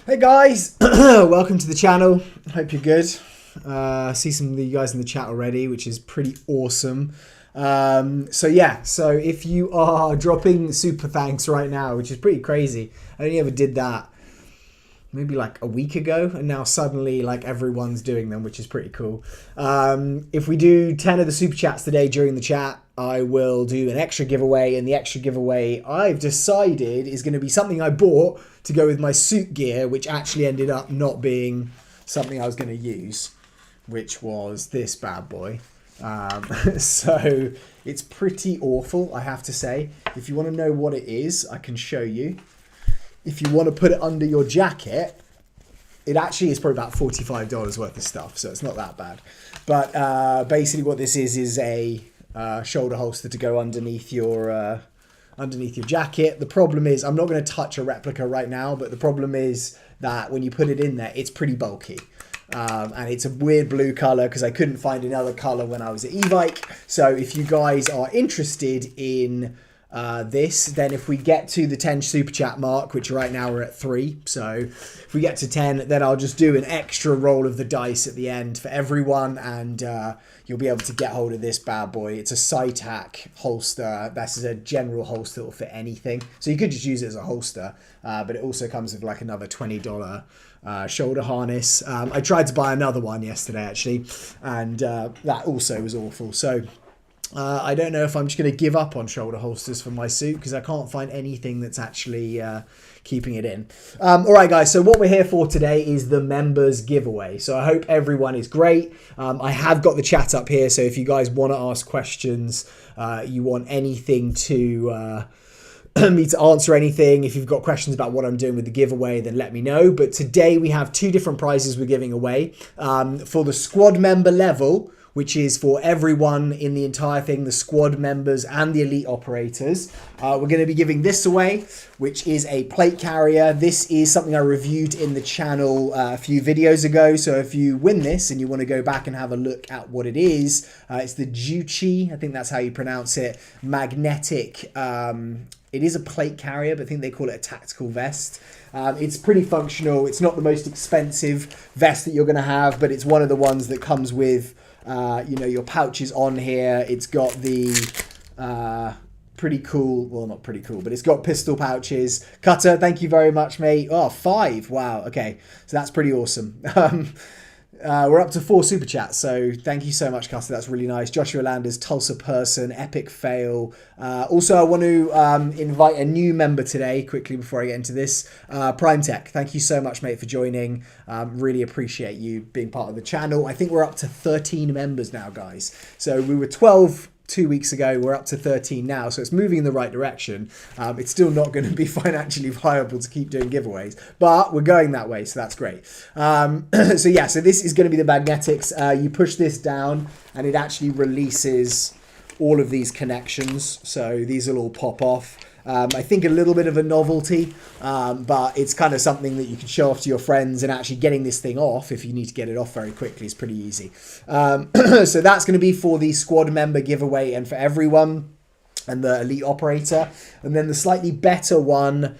Hey guys, welcome to the channel. Hope you're good. See some of you guys in the chat already, which is pretty awesome. So if you are dropping super thanks right now, which is pretty crazy. I only ever did that maybe like a week ago, and now suddenly like everyone's doing them, which is pretty cool. If we do 10 of the super chats today during the chat, I will do an extra giveaway, and the extra giveaway I've decided is going to be something I bought to go with my suit gear, which actually ended up not being something I was going to use, which was this bad boy. So it's pretty awful, I have to say. If you want to know what it is, I can show you. If you want to put it under your jacket, it actually is probably about $45 worth of stuff, so it's not that bad. But basically what this is a shoulder holster to go underneath your jacket. The problem is, I'm not going to touch a replica right now, but the problem is that when you put it in there, it's pretty bulky. And it's a weird blue color because I couldn't find another color when I was at e-bike. So if you guys are interested in this, then if we get to the 10 super chat mark, which right now we're at 3, so if we get to 10, then I'll just do an extra roll of the dice at the end for everyone, and you'll be able to get hold of this bad boy. It's a SciTac holster. This is a general holster that will fit anything, so you could just use it as a holster, but it also comes with like another $20 shoulder harness. I tried to buy another one yesterday actually, and that also was awful. So I don't know if I'm just going to give up on shoulder holsters for my suit because I can't find anything that's actually keeping it in. All right, guys. So what we're here for today is the members giveaway. So I hope everyone is great. I have got the chat up here. So if you guys want to ask questions, you want anything to me to answer anything, if you've got questions about what I'm doing with the giveaway, then let me know. But today we have 2 different prizes we're giving away. For the squad member level, which is for everyone in the entire thing, the squad members and the elite operators. We're going to be giving this away, which is a plate carrier. This is something I reviewed in the channel a few videos ago. So if you win this and you want to go back and have a look at what it is, it's the Jueachy, I think that's how you pronounce it, magnetic. It is a plate carrier, but I think they call it a tactical vest. It's pretty functional. It's not the most expensive vest that you're going to have, but it's one of the ones that comes with your pouches on here. It's got the pretty cool, well, not pretty cool, but it's got pistol pouches. Cutter, thank you very much, mate. Oh, 5. Wow. Okay. So that's pretty awesome. We're up to 4 super chats, so thank you so much, Custer. That's really nice. Joshua Landers, Tulsa Person, Epic Fail. Also, I want to invite a new member today, quickly before I get into this. Prime Tech, thank you so much, mate, for joining. Really appreciate you being part of the channel. I think we're up to 13 members now, guys. So we were 12 2 weeks ago, we're up to 13 now, so it's moving in the right direction. It's still not going to be financially viable to keep doing giveaways, but we're going that way, so that's great. So this is going to be the magnetics. You push this down and it actually releases all of these connections, so these will all pop off. I think a little bit of a novelty, but it's kind of something that you can show off to your friends, and actually getting this thing off, if you need to get it off very quickly, is pretty easy. So that's going to be for the squad member giveaway and for everyone, and the elite operator. And then the slightly better one,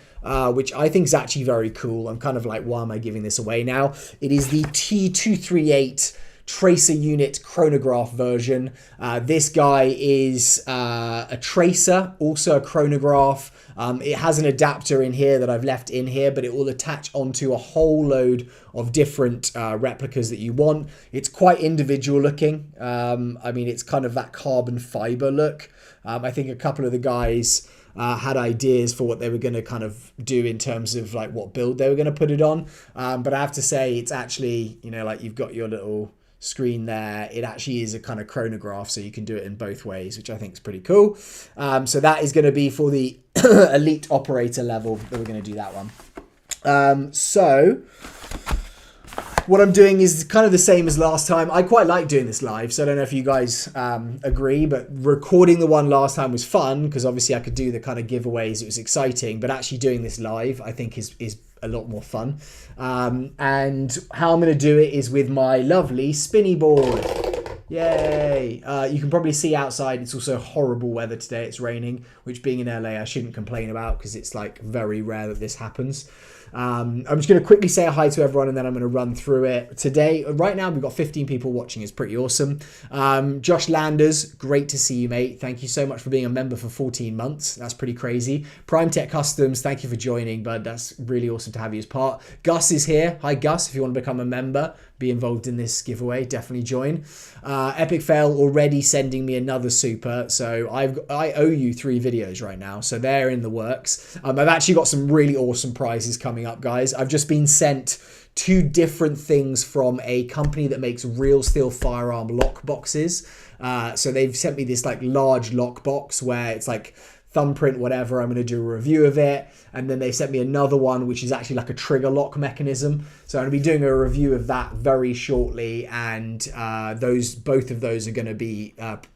which I think is actually very cool. I'm kind of like, why am I giving this away now? It is the T238 Tracer Unit chronograph version. This guy is a tracer, also a chronograph. It has an adapter in here that I've left in here, but it will attach onto a whole load of different replicas that you want. It's quite individual looking. I mean, it's kind of that carbon fiber look. I think a couple of the guys had ideas for what they were going to kind of do in terms of like what build they were going to put it on. But I have to say, it's actually, like you've got your little screen there. It actually is a kind of chronograph, so you can do it in both ways, which I think is pretty cool. So that is going to be for the elite operator level that we're going to do that one. So what I'm doing is kind of the same as last time. I quite like doing this live, so I don't know if you guys agree, but recording the one last time was fun because obviously I could do the kind of giveaways. It was exciting, but actually doing this live I think is a lot more fun. And how I'm going to do it is with my lovely spinny board. Yay! You can probably see outside, it's also horrible weather today. It's raining, which being in LA, I shouldn't complain about because it's like very rare that this happens. I'm just going to quickly say a hi to everyone and then I'm going to run through it. Today, right now, we've got 15 people watching. It's pretty awesome. Josh Landers, great to see you, mate. Thank you so much for being a member for 14 months. That's pretty crazy. Prime Tech Customs, thank you for joining, bud. That's really awesome to have you as part. Gus is here. Hi, Gus. If you want to become a member, be involved in this giveaway, definitely join. Epic Fail already sending me another super, so I owe you 3 videos right now, so they're in the works. I've actually got some really awesome prizes coming up, guys. I've just been sent 2 different things from a company that makes real steel firearm lock boxes. So they've sent me this like large lock box where it's like thumbprint, whatever. I'm going to do a review of it. And then they sent me another one, which is actually like a trigger lock mechanism. So I'm going to be doing a review of that very shortly. And both of those are going to be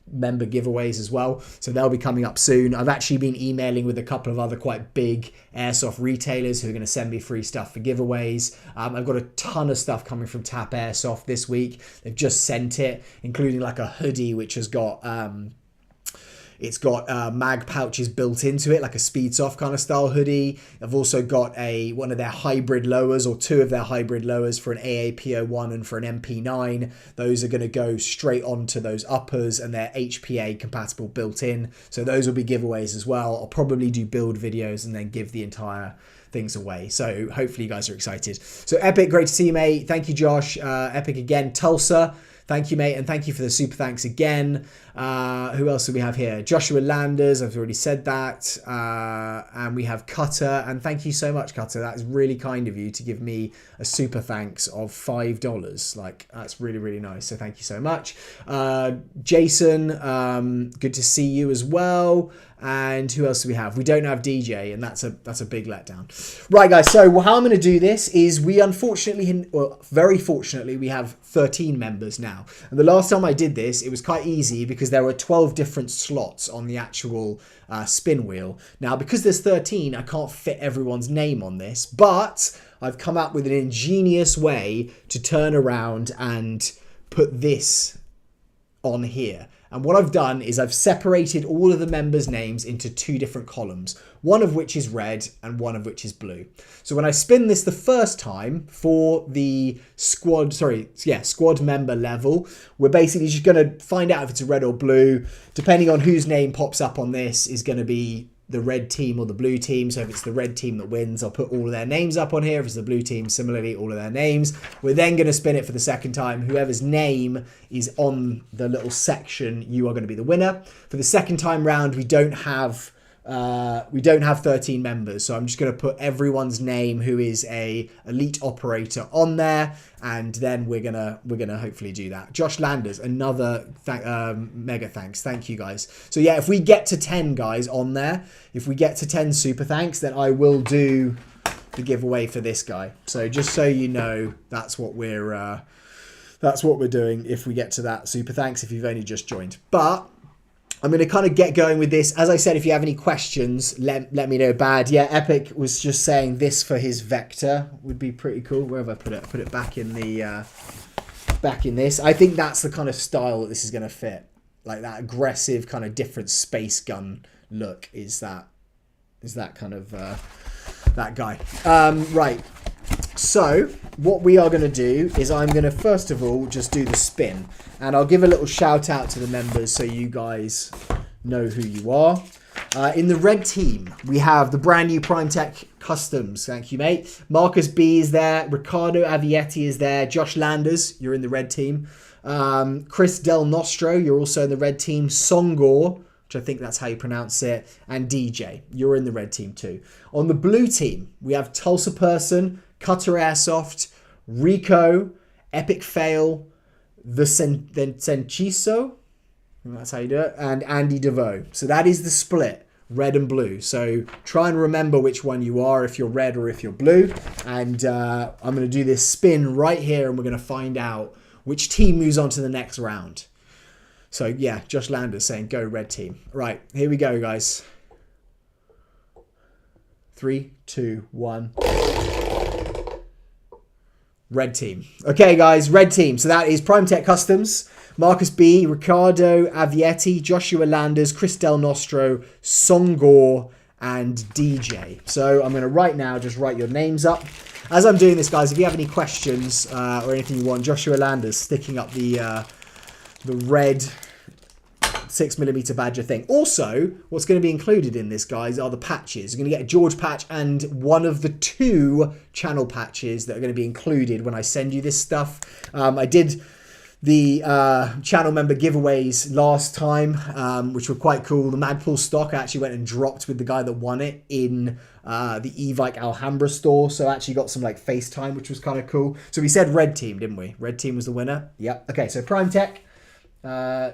member giveaways as well. So they'll be coming up soon. I've actually been emailing with a couple of other quite big airsoft retailers who are going to send me free stuff for giveaways. I've got a ton of stuff coming from Tap Airsoft this week. They've just sent it, including like a hoodie, which has got... it's got mag pouches built into it, like a Speedsoft kind of style hoodie. I've also got one of their hybrid lowers, or 2 of their hybrid lowers for an AAP01 and for an MP9. Those are going to go straight onto those uppers, and they're HPA compatible built in. So those will be giveaways as well. I'll probably do build videos and then give the entire things away. So hopefully you guys are excited. So Epic, great to see you, mate. Thank you, Josh. Epic again. Tulsa, thank you, mate, and thank you for the super thanks again. Who else do we have here? Joshua Landers, I've already said that. And we have Cutter, and thank you so much, Cutter. That is really kind of you to give me a super thanks of $5. Like, that's really, really nice. So thank you so much. Jason, good to see you as well. And who else do we have? We don't have DJ, and that's a big letdown. Right, guys, so how I'm going to do this is we unfortunately, well, very fortunately, we have 13 members now. And the last time I did this, it was quite easy because there were 12 different slots on the actual spin wheel. Now, because there's 13, I can't fit everyone's name on this, but I've come up with an ingenious way to turn around and put this on here. And what I've done is I've separated all of the members' names into 2 different columns, one of which is red and one of which is blue. So when I spin this the first time for the squad member level, we're basically just going to find out if it's a red or blue. Depending on whose name pops up on this is going to be the red team or the blue team. So if it's the red team that wins, I'll put all of their names up on here. If it's the blue team, similarly, all of their names. We're then going to spin it for the second time. Whoever's name is on the little section, you are going to be the winner. For the second time round, we don't have 13 members, so I'm just going to put everyone's name who is a elite operator on there, and then we're gonna hopefully do that. Josh Landers, another mega thanks. Thank you, guys. So yeah, if we get to 10 guys on there, if we get to 10 super thanks, then I will do the giveaway for this guy. So just so you know, that's what we're doing if we get to that super thanks if you've only just joined. But I'm going to kind of get going with this. As I said, if you have any questions, let me know. Bad. Yeah, Epic was just saying this for his Vector would be pretty cool. Where have I put it? I put it back in the back in this. I think that's the kind of style that this is going to fit. Like that aggressive kind of different space gun look is that kind of that guy. Right. So what we are going to do is I'm going to first of all just do the spin, and I'll give a little shout out to the members so you guys know who you are. In the red team, we have the brand new Prime Tech Customs. Thank you, mate. Marcus B is there. Ricardo Avietti is there. Josh Landers, you're in the red team. Chris Del Nostro, you're also in the red team. Songor, which I think that's how you pronounce it. And DJ, you're in the red team too. On the blue team, we have Tulsa Person, Cutter Airsoft, Rico, Epic Fail, the Senchiso, that's how you do it, and Andy DeVoe. So that is the split, red and blue. So try and remember which one you are, if you're red or if you're blue. And I'm going to do this spin right here, and we're going to find out which team moves on to the next round. So yeah, Josh Landers saying go red team. Right, here we go, guys. 3, 2, 1. Red team. Okay, guys, red team. So that is Prime Tech Customs. Marcus B, Riccardo Avietti, Joshua Landers, Chris Del Nostro, Songor, and DJ. So I'm going to right now just write your names up. As I'm doing this, guys, if you have any questions or anything you want, Joshua Landers sticking up the red 6mm Badger thing. Also, what's going to be included in this, guys, are the patches. You're going to get a George patch and one of the 2 channel patches that are going to be included when I send you this stuff. I did the channel member giveaways last time, which were quite cool. The Magpul stock I actually went and dropped with the guy that won it in the Evike Alhambra store. So I actually got some like FaceTime, which was kind of cool. So we said red team, didn't we? Red team was the winner. Yep. Okay, so Prime Tech,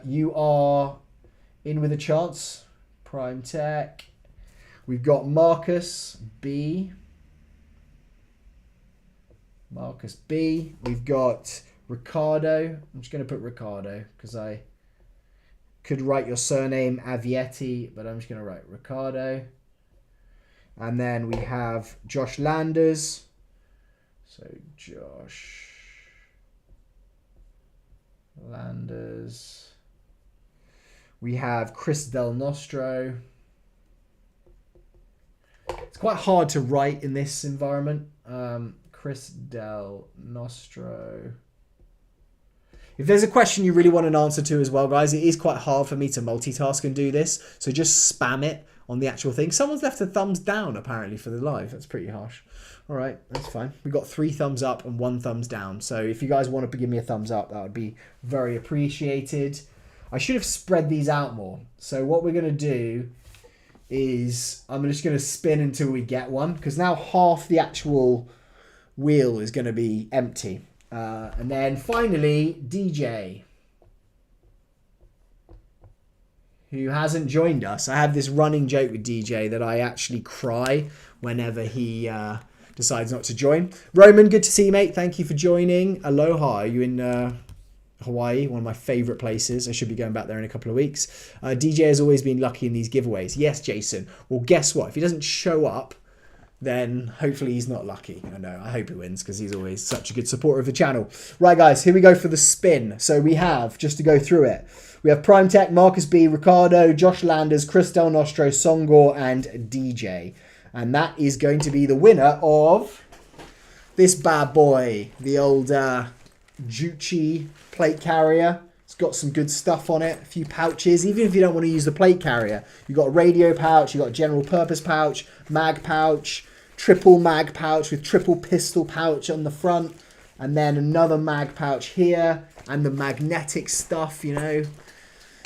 you are in with a chance. Prime Tech. We've got Marcus B. Marcus B. We've got Riccardo. I'm just going to put Riccardo because I could write your surname Avietti, but I'm just going to write Riccardo. And then we have Josh Landers. So Josh Landers. We have Chris Del Nostro. It's quite hard to write in this environment. Chris Del Nostro. If there's a question you really want an answer to as well, guys, it is quite hard for me to multitask and do this. So just spam it on the actual thing. Someone's left a thumbs down, apparently, for the live. That's pretty harsh. All right, that's fine. We've got 3 thumbs up and 1 thumbs down. So if you guys want to give me a thumbs up, that would be very appreciated. I should have spread these out more. So what we're going to do is I'm just going to spin until we get one, because now half the actual wheel is going to be empty. And then finally, DJ, who hasn't joined us. I have this running joke with DJ that I actually cry whenever he decides not to join. Roman, good to see you, mate. Thank you for joining. Aloha. Are you in Hawaii? One of my favorite places. I should be going back there in a couple of weeks. DJ has always been lucky in these giveaways. Yes, Jason. Well, guess what? If he doesn't show up, then hopefully he's not lucky. I know, I hope he wins because he's always such a good supporter of the channel. Right, guys, here we go for the spin. So we have, just to go through it, we have Prime Tech, Marcus B, Riccardo, Josh Landers, Chris Del Nostro, Songor, and DJ. And that is going to be the winner of this bad boy, the old Jueachy Plate Carrier. It's got some good stuff on it, a few pouches. Even if you don't want to use the plate carrier, you've got a radio pouch, you've got a general purpose pouch, mag pouch, triple mag pouch with triple pistol pouch on the front, and then another mag pouch here, and the magnetic stuff, you know.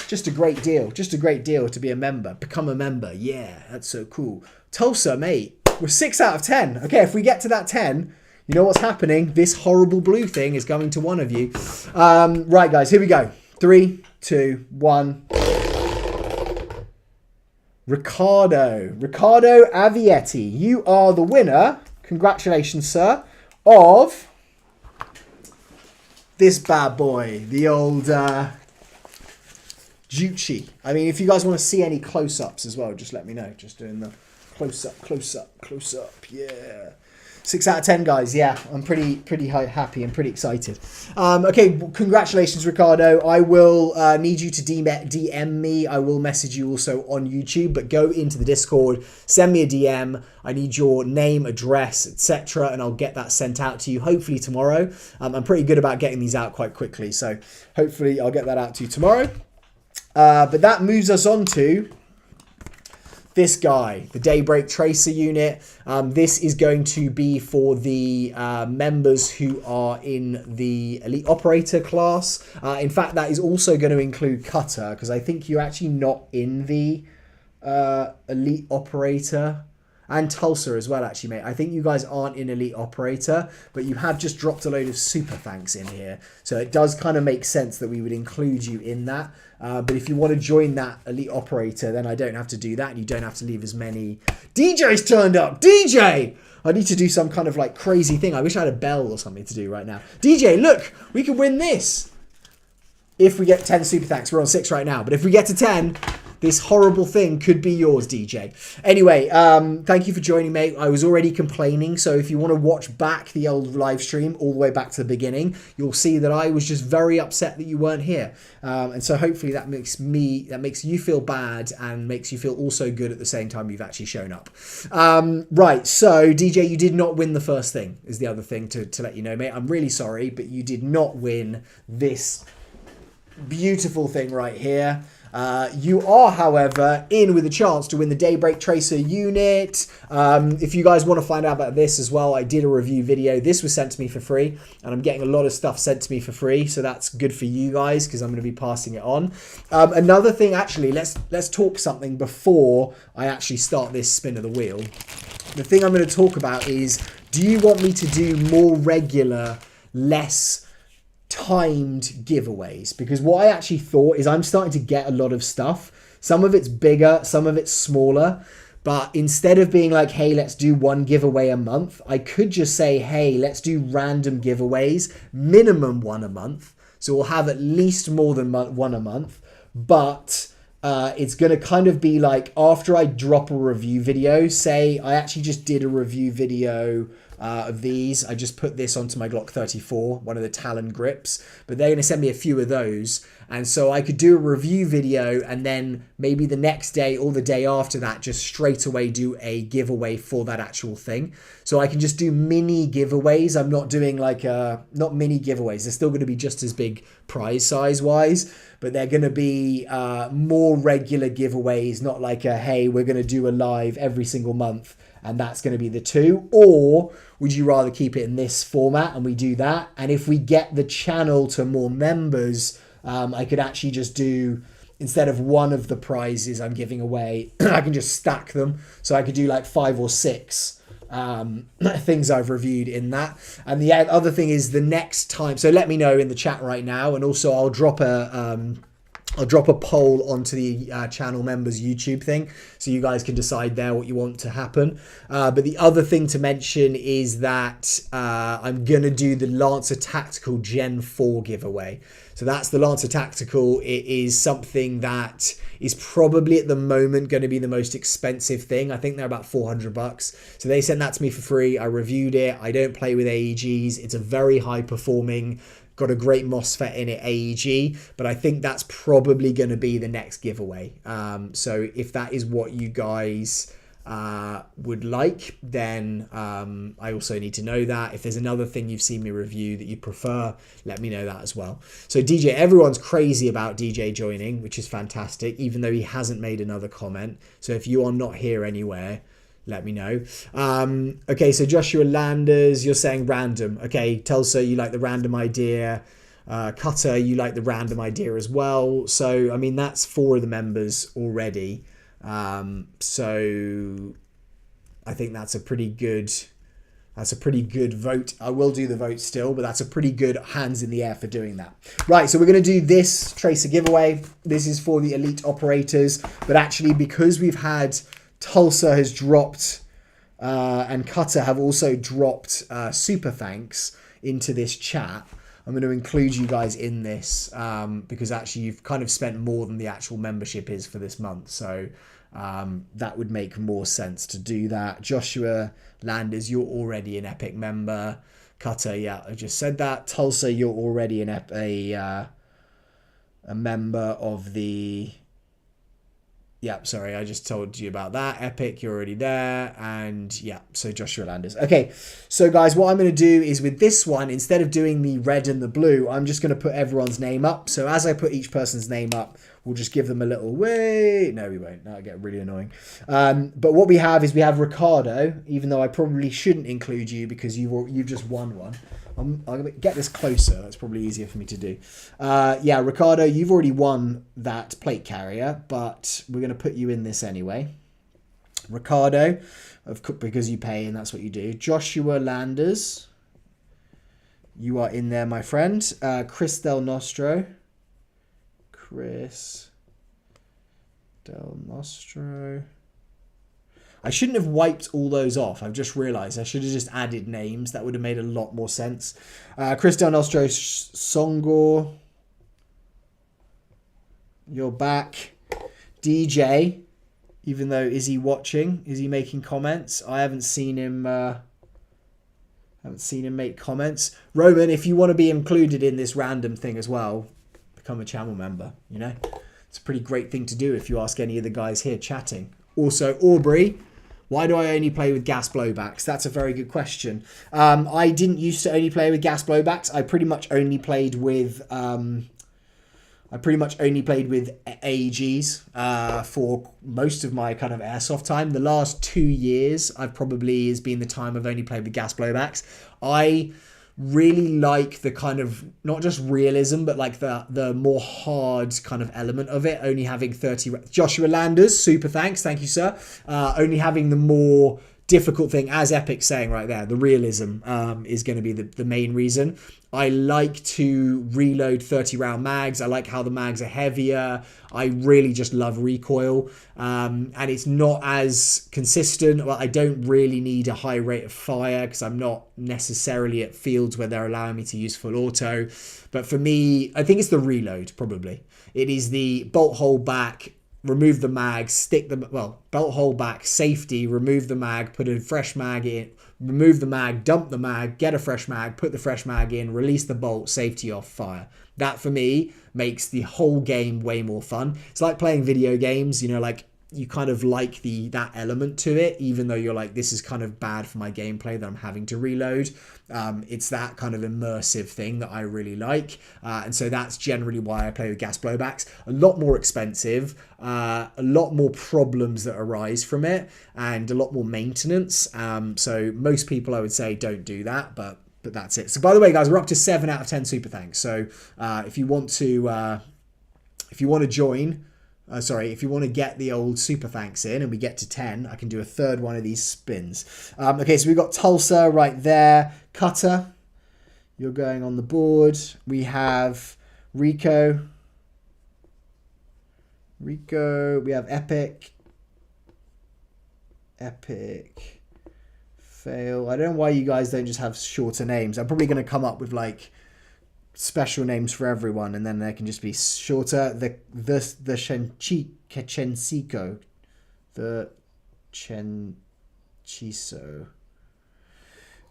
Just a great deal. Just a great deal to be a member. Become a member. Yeah, that's so cool. Tulsa, mate. We're 6 out of 10. Okay, if we get to that 10, you know what's happening? This horrible blue thing is going to one of you. Right, guys, here we go. 3, 2, 1. Riccardo Avietti, you are the winner. Congratulations, sir. Of this bad boy, the old Jueachy. I mean, if you guys want to see any close-ups as well, just let me know. Just doing the close-up, close-up, close-up. Yeah. 6 out of 10, guys. Yeah, I'm pretty happy and pretty excited. Okay, congratulations, Riccardo. I will need you to DM me. I will message you also on YouTube, but go into the Discord, send me a DM. I need your name, address, etc., and I'll get that sent out to you hopefully tomorrow. I'm pretty good about getting these out quite quickly, so hopefully I'll get that out to you tomorrow. But that moves us on to this guy, the Daybreak Tracer Unit. This is going to be for the members who are in the Elite Operator class. In fact, that is also going to include Cutter, because I think you're actually not in the Elite Operator. And Tulsa as well, actually, mate. I think you guys aren't in Elite Operator, but you have just dropped a load of super thanks in here. So it does kind of make sense that we would include you in that. But if you want to join that Elite Operator, then I don't have to do that. And you don't have to leave as many... DJ's turned up! DJ! I need to do some kind of like crazy thing. I wish I had a bell or something to do right now. DJ, look! We could win this! If we get 10 super thanks. We're on 6 right now. But if we get to 10... this horrible thing could be yours, DJ. Anyway, thank you for joining, mate. I was already complaining, so if you want to watch back the old live stream all the way back to the beginning, you'll see that I was just very upset that you weren't here. And so hopefully that makes you feel bad and makes you feel also good at the same time you've actually shown up. Right, so DJ, you did not win the first thing, is the other thing to let you know, mate. I'm really sorry, but you did not win this beautiful thing right here. You are, however, in with a chance to win the Daybreak Tracer Unit. If you guys want to find out about this as well, I did a review video. This was sent to me for free, and I'm getting a lot of stuff sent to me for free, so that's good for you guys because I'm going to be passing it on. Another thing, actually, let's talk something before I actually start this spin of the wheel. The thing I'm going to talk about is, do you want me to do more regular, less timed giveaways? Because what I actually thought is I'm starting to get a lot of stuff. Some of it's bigger, some of it's smaller. But instead of being like, hey, let's do one giveaway a month, I could just say, hey, let's do random giveaways, minimum one a month. So we'll have at least more than one a month. But it's going to kind of be like after I drop a review video, say I actually just did a review video of these. I just put this onto my Glock 34, one of the Talon grips, but they're going to send me a few of those. And so I could do a review video and then maybe the next day or the day after that, just straight away do a giveaway for that actual thing. So I can just do mini giveaways. I'm not doing like, not mini giveaways. They're still going to be just as big prize size wise, but they're going to be more regular giveaways, not like a, hey, we're going to do a live every single month and that's going to be the two. Or would you rather keep it in this format and we do that? And if we get the channel to more members, I could actually just do, instead of one of the prizes I'm giving away, I can just stack them. So I could do like 5 or 6 things I've reviewed in that. And the other thing is the next time, so let me know in the chat right now, and also I'll drop a poll onto the channel members YouTube thing, so you guys can decide there what you want to happen. But the other thing to mention is that I'm gonna do the Lancer Tactical Gen 4 giveaway. So that's the Lancer Tactical. It is something that is probably at the moment going to be the most expensive thing. I think they're about $400. So they sent that to me for free. I reviewed it. I don't play with AEGs. It's a very high performing, got a great MOSFET in it AEG, but I think that's probably going to be the next giveaway. So if that is what you guys would like, then I also need to know that. If there's another thing you've seen me review that you prefer, let me know that as well. So DJ, everyone's crazy about DJ joining, which is fantastic, even though he hasn't made another comment. So if you are not here anywhere, let me know. Okay, so Joshua Landers, you're saying random. Okay, Tulsa, you like the random idea. Cutter, you like the random idea as well. So, I mean, that's 4 of the members already. So I think that's a pretty good vote. I will do the vote still, but that's a pretty good hands in the air for doing that. Right, so we're going to do this Tracer giveaway. This is for the elite operators, but actually because we've had Tulsa has dropped and Cutter have also dropped super thanks into this chat, I'm going to include you guys in this because actually you've kind of spent more than the actual membership is for this month. So that would make more sense to do that. Joshua Landers, you're already an Epic member. Cutter, yeah, I just said that. Tulsa, you're already a member of the... Yeah, sorry, I just told you about that. Epic, you're already there. And yeah, so Joshua Landers. Okay, so guys, what I'm going to do is with this one, instead of doing the red and the blue, I'm just going to put everyone's name up. So as I put each person's name up, we'll just give them a little wait. No, we won't. That'll get really annoying. But what we have is we have Ricardo, even though I probably shouldn't include you because you've just won one. I'm going to get this closer. That's probably easier for me to do. Yeah, Ricardo, you've already won that plate carrier, but we're going to put you in this anyway. Ricardo, because you pay and that's what you do. Joshua Landers, you are in there, my friend. Chris Del Nostro. Chris Del Nostro. I shouldn't have wiped all those off. I've just realised I should have just added names. That would have made a lot more sense. Chris Del Nostro, Songor. You're back. DJ, even though, is he watching? Is he making comments? I haven't seen him make comments. Roman, if you want to be included in this random thing as well, become a channel member, you know? It's a pretty great thing to do if you ask any of the guys here chatting. Also, Aubrey, why do I only play with gas blowbacks? That's a very good question. I didn't used to only play with gas blowbacks. I pretty much only played with AEGs for most of my kind of airsoft time. The last 2 years, I've probably has been the time I've only played with gas blowbacks. I really like the kind of, not just realism, but like the more hard kind of element of it. Only having 30, Joshua Landers, super thanks, thank you, sir. Only having the more difficult thing, as Epic's saying right there, the realism is going to be the main reason. I like to reload 30 round mags. I like how the mags are heavier. I really just love recoil. And it's not as consistent. Well, I don't really need a high rate of fire because I'm not necessarily at fields where they're allowing me to use full auto. But for me, I think it's the reload, probably. It is the bolt hold back, remove the mag, stick the, well, bolt hold back, safety, remove the mag, put a fresh mag in, remove the mag, dump the mag, get a fresh mag, put the fresh mag in, release the bolt, safety off, fire. That for me makes the whole game way more fun. It's like playing video games, you know, like you kind of like that element to it, even though you're like, this is kind of bad for my gameplay that I'm having to reload. It's that kind of immersive thing that I really like. And so that's generally why I play with gas blowbacks. A lot more expensive, a lot more problems that arise from it, and a lot more maintenance. So most people, I would say, don't do that, but that's it. So by the way, guys, we're up to 7 out of 10 super thanks. So if you want to join, if you want to get the old super thanks in and we get to 10, I can do a third one of these spins. Okay, so we've got Tulsa right there. Cutter, you're going on the board. We have Rico. We have Epic. Fail. I don't know why you guys don't just have shorter names. I'm probably going to come up with like special names for everyone, and then they can just be shorter. The Chensico, the Chenchiso,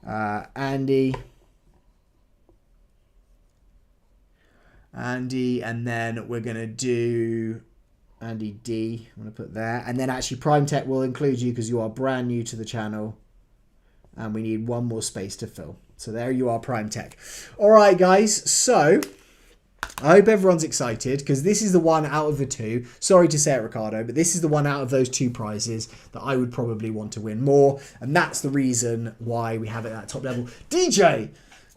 Andy, and then we're gonna do Andy D. I'm gonna put there, and then actually Prime Tech will include you because you are brand new to the channel, and we need one more space to fill. So there you are, Prime Tech. All right, guys. So I hope everyone's excited because this is the one out of the two. Sorry to say it, Ricardo, but this is the one out of those two prizes that I would probably want to win more. And that's the reason why we have it at top level. DJ,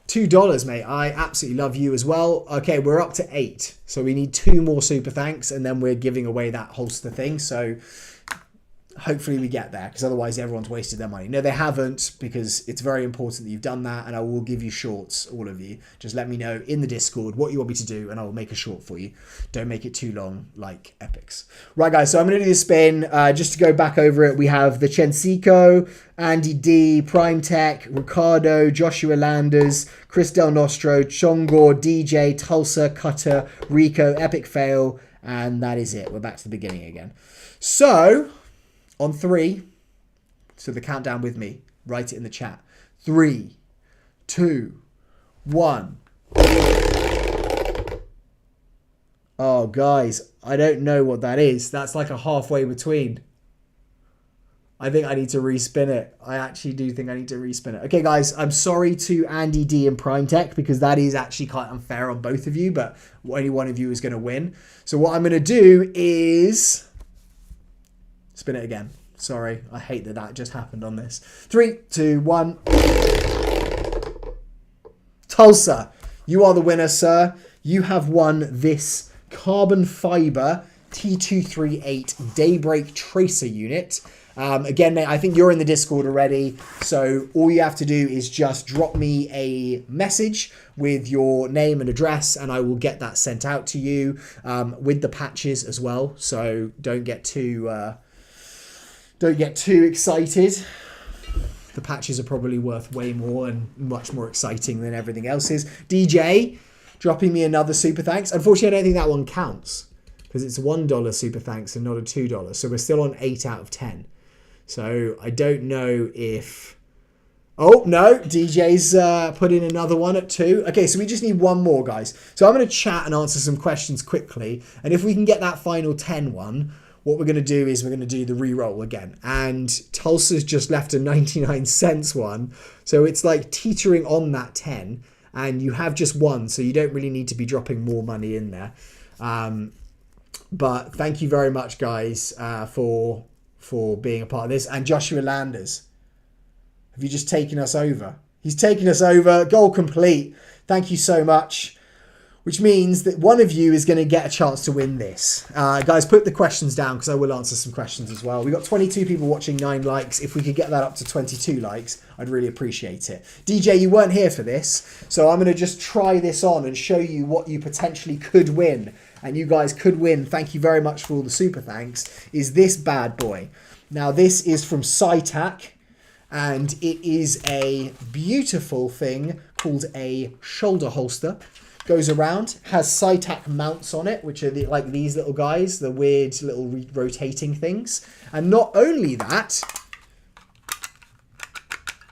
$2, mate. I absolutely love you as well. Okay, we're up to 8. So we need 2 more super thanks and then we're giving away that holster thing. So hopefully we get there because otherwise everyone's wasted their money. No, they haven't, because it's very important that you've done that, and I will give you shorts, all of you. Just let me know in the Discord what you want me to do and I will make a short for you. Don't make it too long like Epics. Right, guys, so I'm going to do the spin. Just to go back over it, we have the Chensico, Andy D, Prime Tech, Ricardo, Joshua Landers, Chris Del Nostro, Chongor, DJ, Tulsa, Cutter, Rico, Epic Fail, and that is it. We're back to the beginning again. So on 3, so the countdown with me, write it in the chat. 3, 2, 1. Oh, guys, I don't know what that is. That's like a halfway between. I think I need to respin it. I actually do think I need to respin it. Okay, guys, I'm sorry to Andy D and Prime Tech because that is actually quite unfair on both of you, but only one of you is going to win. So what I'm going to do is spin it again. Sorry, I hate that just happened on this. 3, 2, 1. Tulsa, you are the winner, sir. You have won this carbon fiber T238 Daybreak Tracer Unit. Again, mate, I think you're in the Discord already. So all you have to do is just drop me a message with your name and address, and I will get that sent out to you with the patches as well. So don't get too excited. The patches are probably worth way more and much more exciting than everything else is. DJ, dropping me another super thanks. Unfortunately, I don't think that one counts because it's a $1 super thanks and not a $2. So we're still on 8 out of 10. So I don't know if... Oh, no, DJ's put in another one at 2. Okay, so we just need one more, guys. So I'm going to chat and answer some questions quickly. And if we can get that final 10 one, what we're going to do is we're going to do the re-roll again. And Tulsa's just left a 99 cents one. So it's like teetering on that 10. And you have just one, so you don't really need to be dropping more money in there. But thank you very much, guys, for being a part of this. And Joshua Landers. Have you just taken us over? He's taken us over. Goal complete. Thank you so much. Which means that one of you is going to get a chance to win this. Guys, put the questions down because I will answer some questions as well. We got 22 people watching, 9 likes. If we could get that up to 22 likes, I'd really appreciate it. DJ, you weren't here for this. So I'm going to just try this on and show you what you potentially could win. And you guys could win. Thank you very much for all the super thanks. Is this bad boy. Now, this is from SciTac. And it is a beautiful thing called a shoulder holster. Goes around, has SciTac mounts on it, which are like these little guys, the weird little rotating things. And not only that,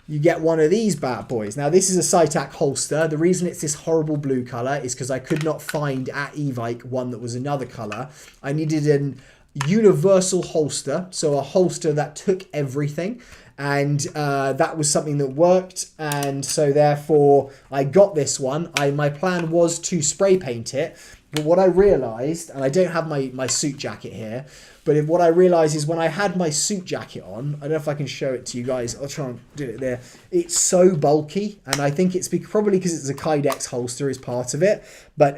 you get one of these bad boys. Now, this is a SciTac holster. The reason it's this horrible blue color is because I could not find at Evike one that was another color. I needed an universal holster, so a holster that took everything. And that was something that worked, and so therefore I got this one. My plan was to spray paint it, but what I realized, and I don't have my suit jacket here, but what I realized is when I had my suit jacket on, I don't know if I can show it to you guys, I'll try and do it there, it's so bulky, and I think it's probably because it's a Kydex holster is part of it, but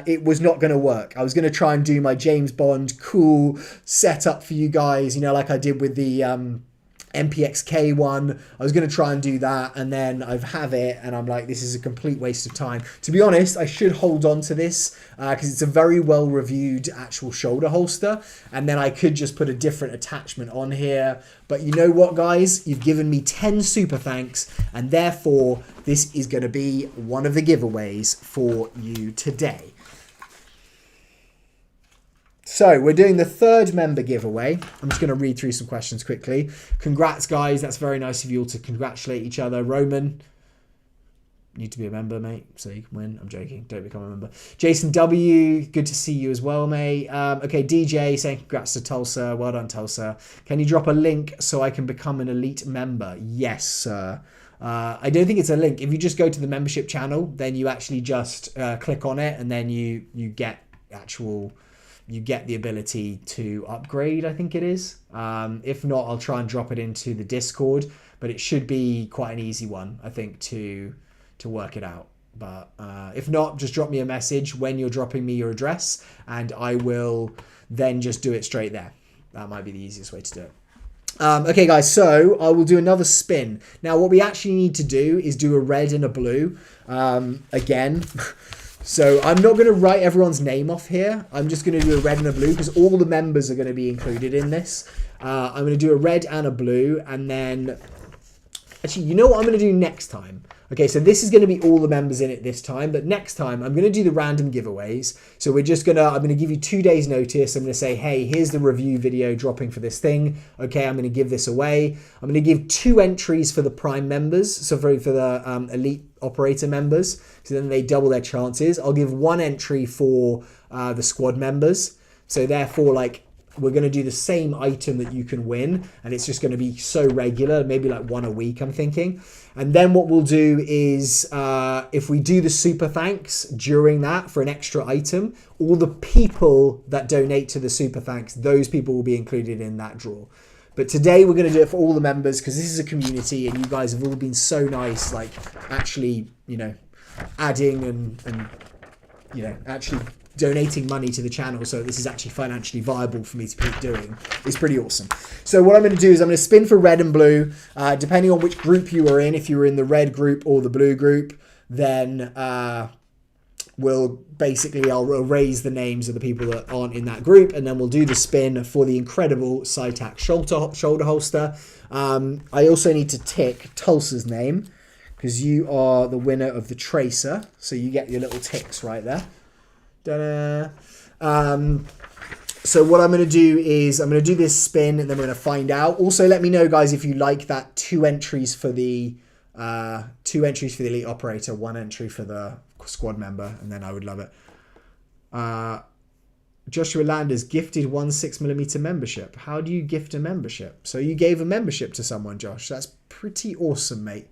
it was not going to work. I was going to try and do my James Bond cool setup for you guys, you know, like I did with the MPXK one. I was going to try and do that, and then I have it, and I'm like, this is a complete waste of time. To be honest, I should hold on to this because it's a very well reviewed actual shoulder holster, and then I could just put a different attachment on here. But you know what, guys? You've given me 10 super thanks, and therefore this is going to be one of the giveaways for you today. So we're doing the 3rd member giveaway. I'm just going to read through some questions quickly. Congrats, guys. That's very nice of you all to congratulate each other. Roman, you need to be a member, mate, so you can win. I'm joking. Don't become a member. Jason W, good to see you as well, mate. Okay, DJ saying congrats to Tulsa. Well done, Tulsa. Can you drop a link so I can become an elite member? Yes, sir. I don't think it's a link. If you just go to the membership channel, then you actually just click on it, and then you get actual... You get the ability to upgrade, I think it is. If not, I'll try and drop it into the Discord. But it should be quite an easy one, I think, to work it out. But if not, just drop me a message when you're dropping me your address, and I will then just do it straight there. That might be the easiest way to do it. Okay, guys, so I will do another spin. Now, what we actually need to do is do a red and a blue again. So I'm not going to write everyone's name off here. I'm just going to do a red and a blue because all the members are going to be included in this. I'm going to do a red and a blue, and then... Actually, you know what I'm going to do next time? Okay, so this is going to be all the members in it this time, but next time I'm going to do the random giveaways. So we're just going to, I'm going to give you 2 days notice. I'm going to say, hey, here's the review video dropping for this thing. Okay, I'm going to give this away. I'm going to give 2 entries for the Prime members, so for the Elite Operator members, so then they double their chances. I'll give 1 entry for the squad members. So therefore, like, we're going to do the same item that you can win, and it's just going to be so regular, maybe like 1 a week, I'm thinking. And then what we'll do is if we do the super thanks during that for an extra item, all the people that donate to the super thanks, those people will be included in that draw. But today we're going to do it for all the members because this is a community and you guys have all been so nice, like actually, you know, adding and you know, actually donating money to the channel, so this is actually financially viable for me to keep doing. It's pretty awesome. So what I'm going to do is I'm going to spin for red and blue, depending on which group you are in. If you were in the red group or the blue group, then I'll erase the names of the people that aren't in that group, and then we'll do the spin for the incredible SciTac shoulder holster. I also need to tick Tulsa's name because you are the winner of the Tracer, so you get your little ticks right there. Ta-da. So what I'm going to do is I'm going to do this spin and then we're going to find out. Also, let me know, guys, if you like that 2 entries for the elite operator, 1 entry for the squad member, and then I would love it. Joshua Landers gifted 1 6mm membership. How do you gift a membership? So you gave a membership to someone, Josh. That's pretty awesome, mate.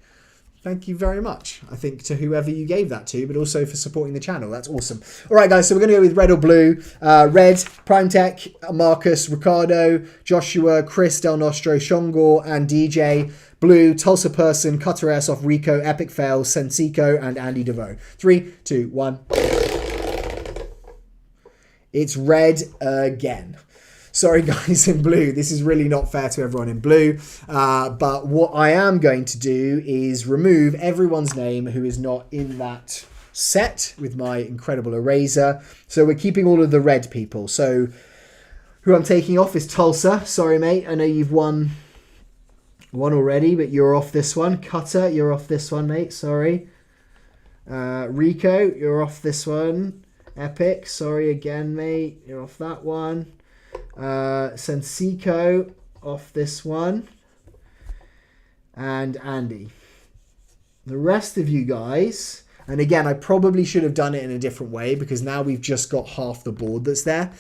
Thank you very much, I think, to whoever you gave that to, but also for supporting the channel. That's awesome. All right, guys, so we're going to go with red or blue. Red, Prime Tech, Marcus, Ricardo, Joshua, Chris, Del Nostro, Shongor, and DJ. Blue, Tulsa Person, Cutter Airsoft, Rico, Epic Fail, Sensico, and Andy DeVoe. 3, 2, 1. It's red again. Sorry, guys, in blue. This is really not fair to everyone in blue. But what I am going to do is remove everyone's name who is not in that set with my incredible eraser. So we're keeping all of the red people. So who I'm taking off is Tulsa. Sorry, mate. I know you've won one already, but you're off this one. Cutter, you're off this one, mate. Sorry. Rico, you're off this one. Epic, sorry again, mate. You're off that one. Sensico off this one, and Andy. The rest of you guys, and again, I probably should have done it in a different way because now we've just got half the board that's there.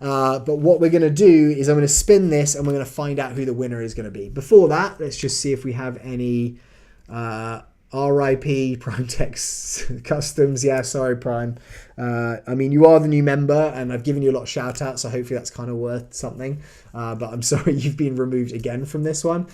But what we're going to do is I'm going to spin this and we're going to find out who the winner is going to be. Before that, let's just see if we have any RIP Prime Tex Customs. Yeah, sorry, Prime. I mean, you are the new member and I've given you a lot of shout outs, so hopefully that's kind of worth something. But I'm sorry you've been removed again from this one.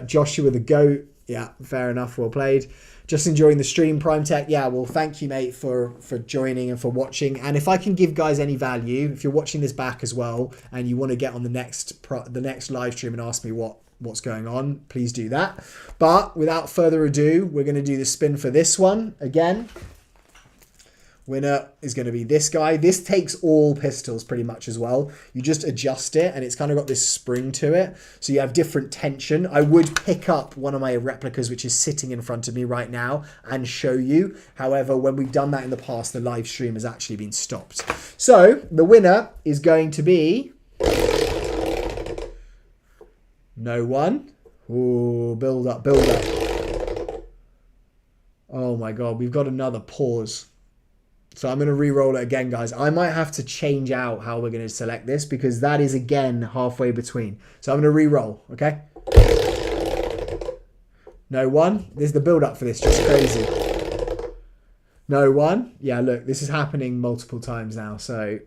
Joshua the GOAT. Yeah, fair enough. Well played. Just enjoying the stream, Prime Tech. Yeah, well, thank you, mate, for joining and for watching. And if I can give guys any value, if you're watching this back as well and you want to get on the next live stream and ask me what's going on, please do that. But without further ado, we're going to do the spin for this one again. Winner is going to be this guy. This takes all pistols pretty much as well. You just adjust it and it's kind of got this spring to it. So you have different tension. I would pick up one of my replicas which is sitting in front of me right now and show you. However, when we've done that in the past, the live stream has actually been stopped. So the winner is going to be... No one. Ooh, build up, build up. Oh my God, we've got another pause. So I'm going to re-roll it again, guys. I might have to change out how we're going to select this because that is, again, halfway between. So I'm going to re-roll, okay? No one. This is the build-up for this, just crazy. No one. Yeah, look, this is happening multiple times now, so...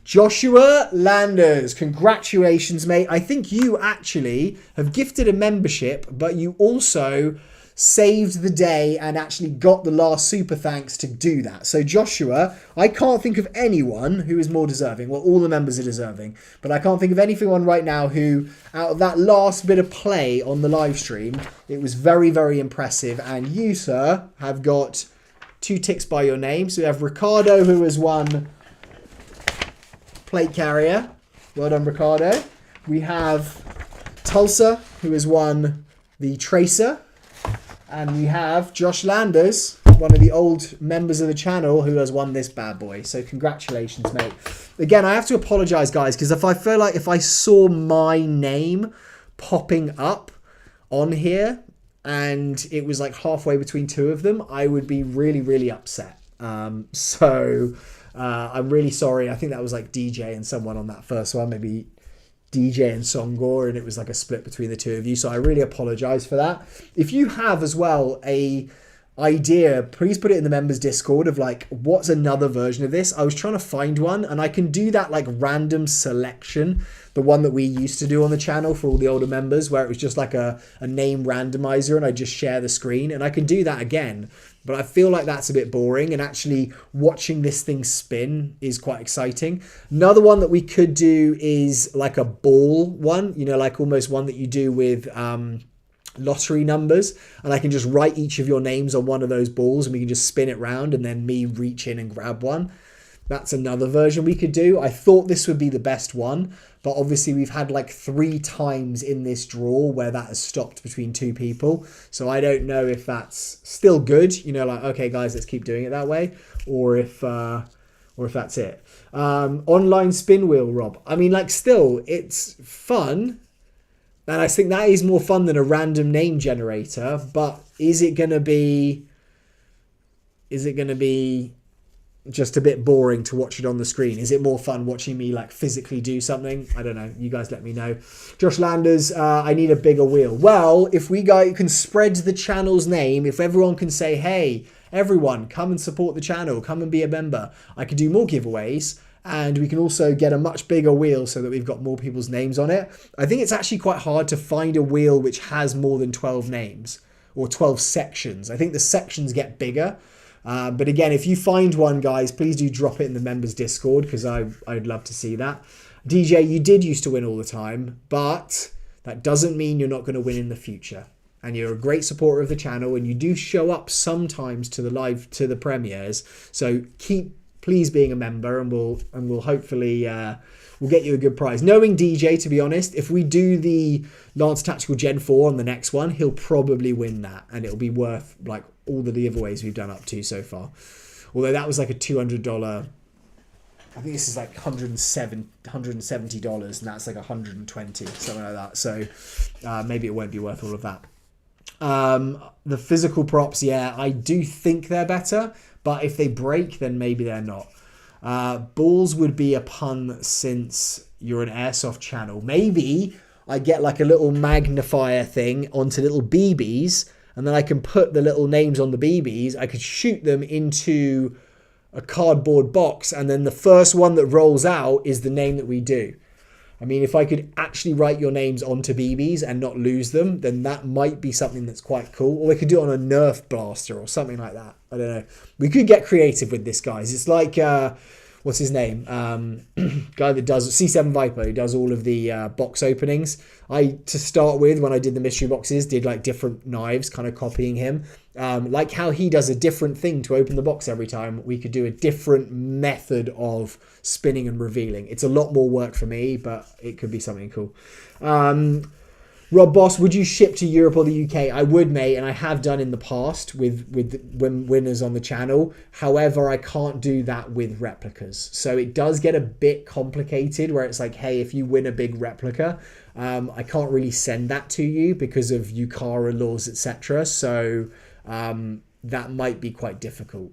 Joshua Landers, congratulations, mate. I think you actually have gifted a membership, but you also saved the day and actually got the last super thanks to do that. So Joshua, I can't think of anyone who is more deserving. Well, all the members are deserving, but I can't think of anyone right now who, out of that last bit of play on the live stream, it was very, very impressive. And you, sir, have got 2 ticks by your name. So we have Ricardo, who has won Plate Carrier. Well done, Ricardo. We have Tulsa, who has won the Tracer. And we have Josh Landers, one of the old members of the channel, who has won this bad boy. So congratulations, mate. Again, I have to apologize, guys, because if I feel like if I saw my name popping up on here and it was like halfway between 2 of them, I would be really, really upset. I'm really sorry. I think that was like DJ and someone on that first one, maybe DJ and Songor, and it was like a split between the 2 of you. So I really apologize for that. If you have as well a idea, please put it in the members Discord of like, what's another version of this? I was trying to find one and I can do that like random selection, the one that we used to do on the channel for all the older members, where it was just like a name randomizer and I just share the screen, and I can do that again. But I feel like that's a bit boring, and actually watching this thing spin is quite exciting. Another one that we could do is like a ball one, you know, like almost one that you do with lottery numbers, and I can just write each of your names on one of those balls and we can just spin it round and then me reach in and grab one. That's another version we could do. I thought this would be the best one, but obviously we've had like 3 times in this draw where that has stopped between 2 people. So I don't know if that's still good, you know, like, okay, guys, let's keep doing it that way, or if or if that's it. Online spin wheel, Rob. I mean, like, still, it's fun. And I think that is more fun than a random name generator. But is it going to be just a bit boring to watch it on the screen? Is it more fun watching me like physically do something? I don't know. You guys let me know. Josh Landers, I need a bigger wheel. Well, if we can spread the channel's name, if everyone can say, hey, everyone, come and support the channel, come and be a member, I can do more giveaways. And we can also get a much bigger wheel so that we've got more people's names on it. I think it's actually quite hard to find a wheel which has more than 12 names or 12 sections. I think the sections get bigger. But again, if you find one, guys, please do drop it in the members Discord, because I'd love to see that. DJ, you did used to win all the time, but that doesn't mean you're not going to win in the future. And you're a great supporter of the channel, and you do show up sometimes to the premieres. So keep please being a member, and we'll hopefully we'll get you a good prize. Knowing DJ, to be honest, if we do the Lance Tactical Gen 4 on the next one, he'll probably win that, and it'll be worth like all the giveaways we've done up to so far. Although that was like a $200, I think this is like $170, and that's like $120, something like that. So maybe it won't be worth all of that. The physical props, yeah, I do think they're better, but if they break, then maybe they're not. Balls would be a pun since you're an Airsoft channel. Maybe I get like a little magnifier thing onto little BBs, and then I can put the little names on the BBs. I could shoot them into a cardboard box, and then the first one that rolls out is the name that we do. I mean, if I could actually write your names onto BBs and not lose them, then that might be something that's quite cool. Or we could do it on a Nerf blaster or something like that. I don't know. We could get creative with this, guys. It's like, what's his name? Guy that does C7 Viper, who does all of the box openings. To start with, when I did the mystery boxes, did like different knives, kind of copying him. Like how he does a different thing to open the box every time, we could do a different method of spinning and revealing. It's a lot more work for me, but it could be something cool. Rob Boss, would you ship to Europe or the UK? I would, mate, and I have done in the past with winners on the channel. However, I can't do that with replicas. So it does get a bit complicated where it's like, hey, if you win a big replica, I can't really send that to you because of UCARA laws, etc. So that might be quite difficult.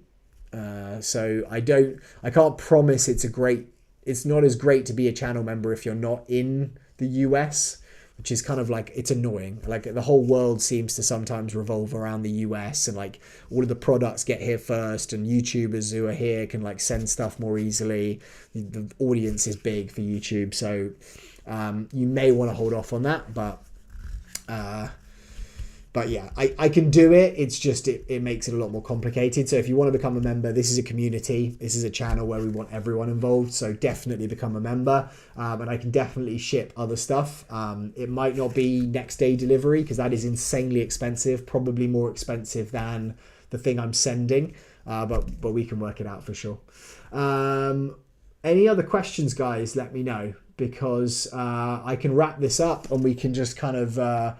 So I can't promise it's not as great to be a channel member if you're not in the US, which is kind of like, it's annoying. Like the whole world seems to sometimes revolve around the US, and like all of the products get here first, and YouTubers who are here can like send stuff more easily. The audience is big for YouTube. So you may want to hold off on that, but yeah, I can do it. It's just, it makes it a lot more complicated. So if you want to become a member, this is a community. This is a channel where we want everyone involved. So definitely become a member. And I can definitely ship other stuff. It might not be next day delivery because that is insanely expensive, probably more expensive than the thing I'm sending. But we can work it out for sure. Any other questions, guys? Let me know, because I can wrap this up and we can just kind of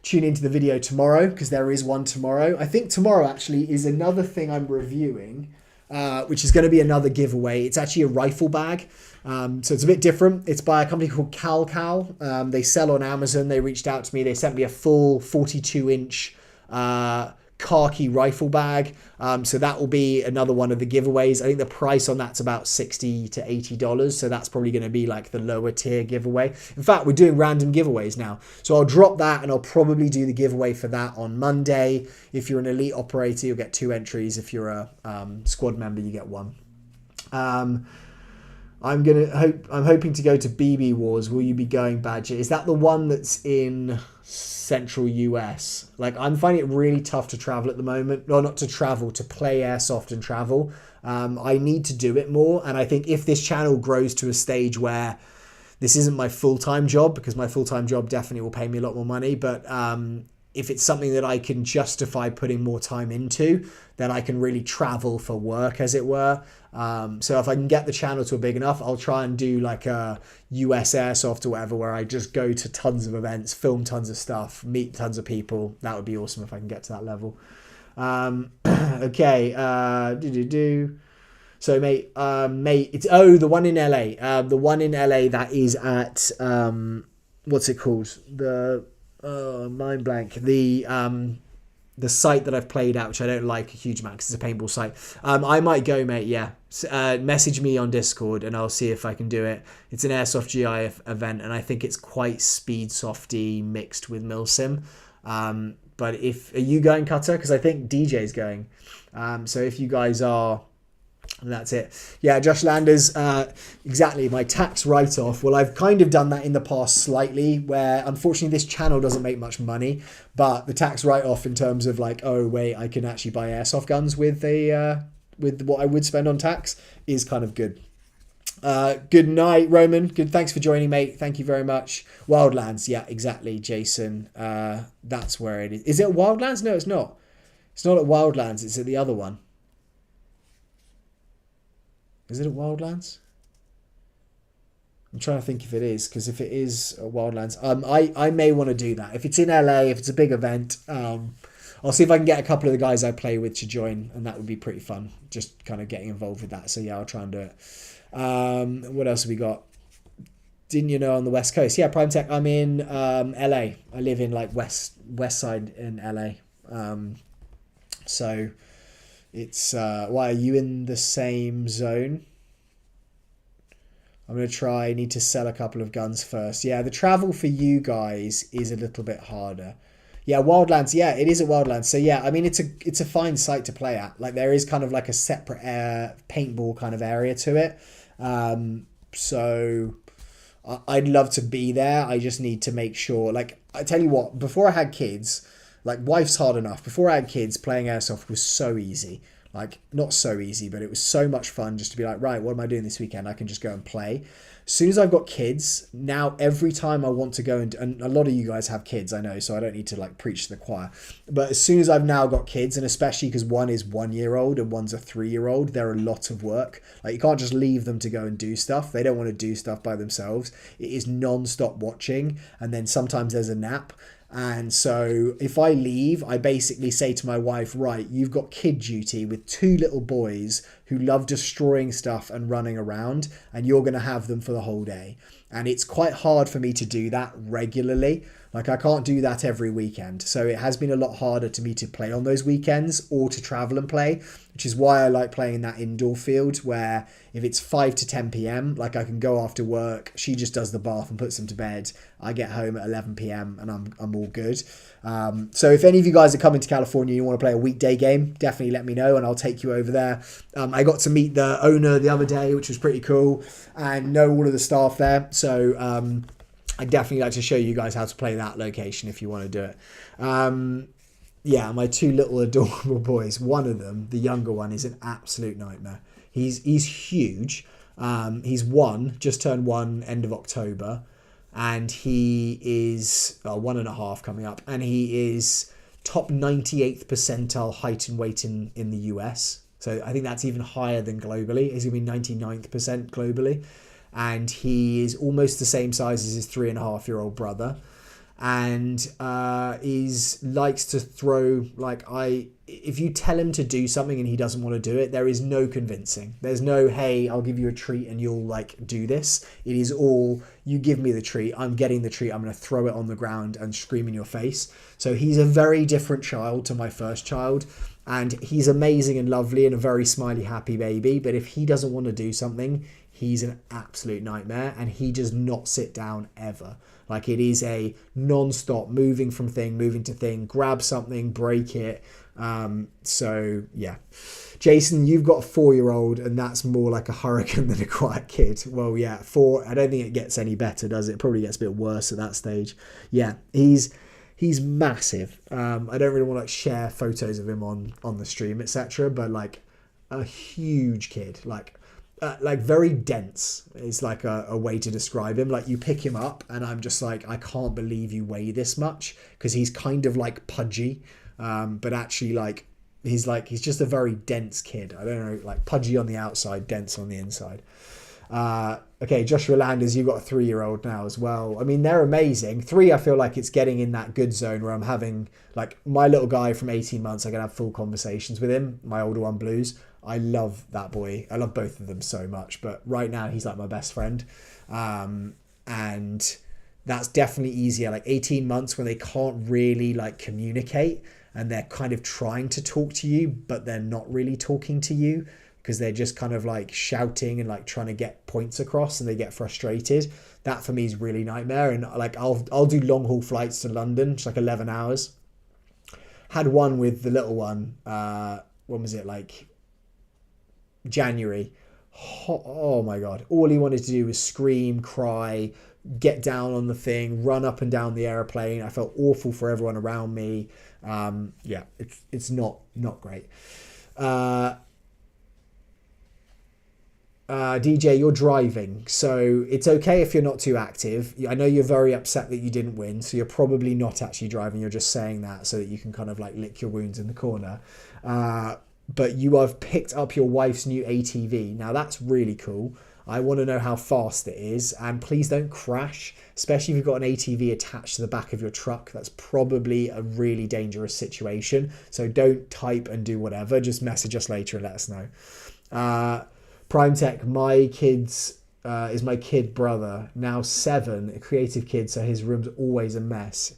tune into the video tomorrow, because there is one tomorrow. I think tomorrow actually is another thing I'm reviewing, which is going to be another giveaway. It's actually a rifle bag. So it's a bit different. It's by a company called Cal. They sell on Amazon. They reached out to me. They sent me a full 42-inch khaki rifle bag. So that will be another one of the giveaways. I think the price on that's about $60 to $80. So that's probably going to be like the lower tier giveaway. In fact, we're doing random giveaways now. So I'll drop that and I'll probably do the giveaway for that on Monday. If you're an elite operator, you'll get 2 entries. If you're a squad member, you get 1. I'm hoping to go to BB Wars. Will you be going, Badger? Is that the one that's in central US? Like, I'm finding it really tough to travel at the moment. No, not to travel, to play Airsoft and travel. I need to do it more. And I think if this channel grows to a stage where this isn't my full-time job, because my full-time job definitely will pay me a lot more money, but if it's something that I can justify putting more time into, then I can really travel for work, as it were. So if I can get the channel to a big enough, I'll try and do like a US Airsoft or whatever, where I just go to tons of events, film tons of stuff, meet tons of people. That would be awesome if I can get to that level. Okay. So mate, it's the one in LA. The one in LA that is at what's it called? The mind blank. The site that I've played at, which I don't like a huge amount because it's a paintball site. I might go, mate. Yeah, message me on Discord and I'll see if I can do it. It's an Airsoft GI event, and I think it's quite speed softy mixed with milsim. But are you going, Cutter? Because I think DJ's going. So if you guys are. And that's it. Yeah, Josh Landers, exactly, my tax write-off. Well, I've kind of done that in the past slightly, where unfortunately this channel doesn't make much money, but the tax write-off in terms of like, oh wait, I can actually buy airsoft guns with with what I would spend on tax is kind of good. Good night, Roman. Good, thanks for joining, mate. Thank you very much. Wildlands, yeah, exactly, Jason. That's where it is. Is it Wildlands? No, it's not. It's not at Wildlands. It's at the other one. Is it at Wildlands? I'm trying to think if it is, because if it is at Wildlands, I may want to do that. If it's in LA, if it's a big event, I'll see if I can get a couple of the guys I play with to join, and that would be pretty fun, just kind of getting involved with that. So yeah, I'll try and do it. What else have we got? Didn't you know on the West Coast? Yeah, Prime Tech, I'm in LA. I live in like west side in LA. So... It's why are you in the same zone? I'm gonna need to sell a couple of guns first. Yeah, the travel for you guys is a little bit harder. Yeah, Wildlands. Yeah, it is at Wildlands. So yeah, I mean it's a fine site to play at. Like there is kind of like a separate paintball kind of area to it. So I'd love to be there. I just need to make sure. Like I tell you what, before I had kids. Like, wife's hard enough. Before I had kids, playing Airsoft was so easy. Like, not so easy, but it was so much fun just to be like, right, what am I doing this weekend? I can just go and play. As soon as I've got kids, now every time I want to go and a lot of you guys have kids, I know, so I don't need to like preach to the choir. But as soon as I've now got kids, and especially because one is 1 year old and one's a 3-year-old, they're a lot of work. Like you can't just leave them to go and do stuff. They don't want to do stuff by themselves. It is non-stop watching, and then sometimes there's a nap. And so if I leave, I basically say to my wife, right, you've got kid duty with 2 little boys who love destroying stuff and running around, and you're going to have them for the whole day. And it's quite hard for me to do that regularly. Like I can't do that every weekend. So it has been a lot harder to me to play on those weekends or to travel and play, which is why I like playing in that indoor field where if it's 5 to 10 p.m, like I can go after work, she just does the bath and puts them to bed. I get home at 11 p.m. and I'm all good. So if any of you guys are coming to California and you want to play a weekday game, definitely let me know and I'll take you over there. I got to meet the owner the other day, which was pretty cool, and know all of the staff there. So I'd definitely like to show you guys how to play that location if you want to do it. Yeah, my 2 little adorable boys. One of them, the younger one, is an absolute nightmare. He's huge. He's just turned 1 end of October, and he is 1.5 coming up, and he is top 98th percentile height and weight in the US. So I think that's even higher than globally. He's going to be 99th percent globally. And he is almost the same size as his 3.5-year-old brother, and likes to throw if you tell him to do something and he doesn't want to do it, there is no convincing. There's no, hey, I'll give you a treat and you'll do this. It is all, you give me the treat, I'm getting the treat, I'm going to throw it on the ground and scream in your face. So he's a very different child to my first child, and he's amazing and lovely and a very smiley, happy baby. But if he doesn't want to do something, he's an absolute nightmare, and he does not sit down ever. Like it is a non-stop moving from thing, moving to thing, grab something, break it. So yeah. Jason, you've got a 4-year-old and that's more like a hurricane than a quiet kid. Well, yeah, 4, I don't think it gets any better, does it? It probably gets a bit worse at that stage. Yeah, he's massive. I don't really want to share photos of him on the stream, etc. But like a huge kid, like very dense is like a way to describe him. Like you pick him up and I'm just like, I can't believe you weigh this much, because he's kind of like pudgy, but actually he's just a very dense kid. I don't know, like pudgy on the outside, dense on the inside. Okay, Joshua Landers, you've got a 3-year-old now as well. I mean, they're amazing. 3, I feel like it's getting in that good zone where I'm having, like, my little guy from 18 months, I can have full conversations with him. My older one, Blues. I love that boy. I love both of them so much. But right now, he's like my best friend. And that's definitely easier. Like 18 months when they can't really, like, communicate and they're kind of trying to talk to you, but they're not really talking to you, because they're just kind of like shouting and like trying to get points across and they get frustrated. That for me is really nightmare. And like I'll do long haul flights to London, it's like 11 hours. Had one with the little one, when was it, like January. Oh my God. All he wanted to do was scream, cry, get down on the thing, run up and down the airplane. I felt awful for everyone around me. Yeah, it's not great. DJ, you're driving, so it's okay if you're not too active. I know you're very upset that you didn't win, so you're probably not actually driving. You're just saying that so that you can kind of like lick your wounds in the corner. But you have picked up your wife's new ATV. Now that's really cool. I want to know how fast it is, and please don't crash, especially if you've got an ATV attached to the back of your truck. That's probably a really dangerous situation. So don't type and do whatever. Just message us later and let us know. Prime Tech, my kids is my kid brother, now 7, a creative kid, so his room's always a mess.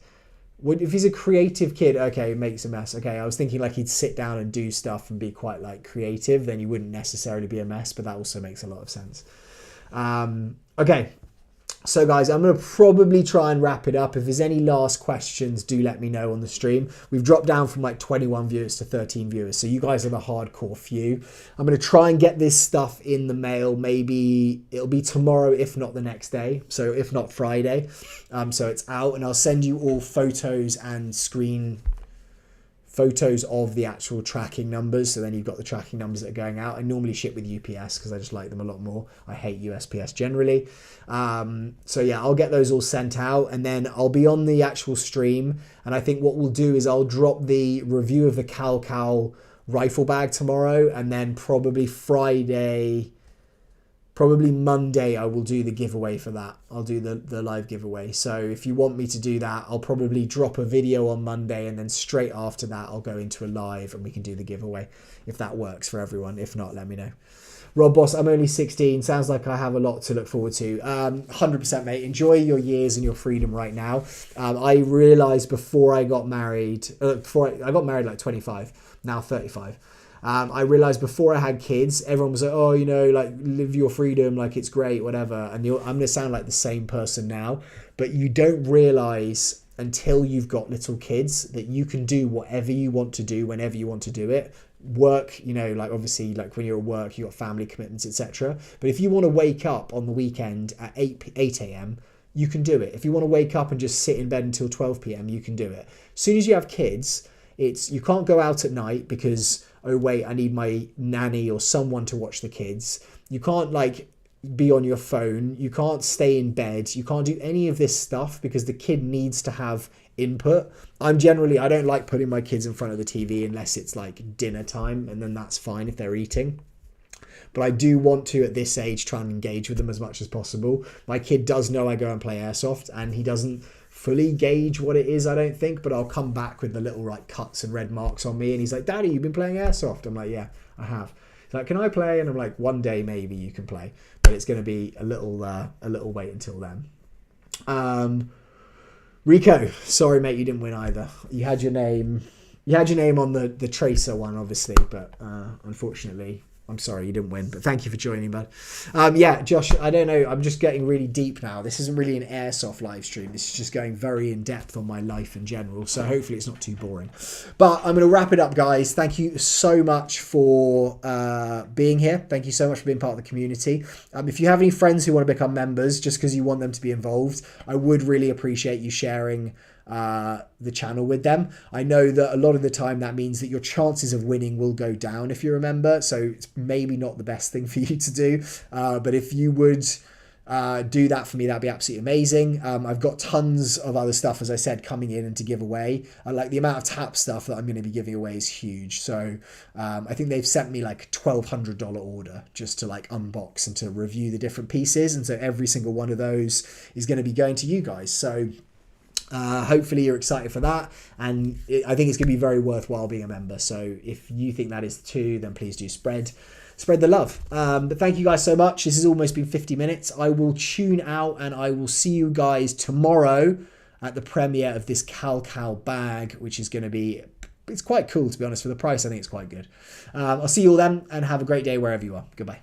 If he's a creative kid, okay, it makes a mess. Okay, I was thinking like he'd sit down and do stuff and be quite like creative, then you wouldn't necessarily be a mess, but that also makes a lot of sense. Okay. So guys, I'm going to probably try and wrap it up. If there's any last questions, do let me know on the stream. We've dropped down from like 21 viewers to 13 viewers. So you guys are the hardcore few. I'm going to try and get this stuff in the mail. Maybe it'll be tomorrow, if not the next day. So if not Friday. So it's out, and I'll send you all photos and photos of the actual tracking numbers, so then you've got the tracking numbers that are going out. I normally ship with UPS because I just like them a lot more. I hate USPS generally. So yeah, I'll get those all sent out, and then I'll be on the actual stream, and I think what we'll do is I'll drop the review of the Cal rifle bag tomorrow, and then probably Monday I will do the giveaway for that. I'll do the live giveaway. So if you want me to do that, I'll probably drop a video on Monday, and then straight after that I'll go into a live and we can do the giveaway, if that works for everyone. If not, let me know. Rob Boss, I'm only 16. Sounds like I have a lot to look forward to. 100%, mate. Enjoy your years and your freedom right now. I realised before I got married, I got married like 25, now 35. I realized before I had kids, everyone was like, oh, you know, like, live your freedom, like, it's great, whatever. And I'm going to sound like the same person now, but you don't realize until you've got little kids that you can do whatever you want to do whenever you want to do it. Work, you know, like, obviously, like, when you're at work, you've got family commitments, etc. But if you want to wake up on the weekend at 8 a.m., you can do it. If you want to wake up and just sit in bed until 12 p.m., you can do it. As soon as you have kids, you can't go out at night because, oh wait, I need my nanny or someone to watch the kids. You can't like be on your phone. You can't stay in bed. You can't do any of this stuff because the kid needs to have input. I don't like putting my kids in front of the TV unless it's like dinner time, and then that's fine if they're eating. But I do want to, at this age, try and engage with them as much as possible. My kid does know I go and play Airsoft, and he doesn't fully gauge what it is, I don't think, but I'll come back with the little like cuts and red marks on me, and he's like, Daddy, you've been playing Airsoft? I'm like, yeah, I have. He's like, can I play? And I'm like, one day maybe you can play, but it's going to be a little wait until then. Rico, sorry mate, you didn't win either. You had your name on the Tracer one, obviously, but unfortunately, I'm sorry you didn't win, but thank you for joining, bud. Yeah, Josh, I don't know. I'm just getting really deep now. This isn't really an Airsoft live stream. This is just going very in depth on my life in general. So hopefully it's not too boring. But I'm going to wrap it up, guys. Thank you so much for being here. Thank you so much for being part of the community. If you have any friends who want to become members, just because you want them to be involved, I would really appreciate you sharing the channel with them. I know that a lot of the time that means that your chances of winning will go down if you remember, so it's maybe not the best thing for you to do, but if you would do that for me. That'd be absolutely amazing. I've got tons of other stuff, as I said, coming in and to give away. Like the amount of tap stuff that I'm going to be giving away is huge. So I think they've sent me like a $1,200 order just to like unbox and to review the different pieces. And so every single one of those is going to be going to you guys. So hopefully you're excited for that, and I think it's going to be very worthwhile being a member. So if you think that is too, then please do spread the love. But thank you guys so much. This has almost been 50 minutes. I will tune out, and I will see you guys tomorrow at the premiere of this Cal bag, which is going to be, it's quite cool, to be honest. For the price, I think it's quite good. I'll see you all then, and have a great day wherever you are. Goodbye.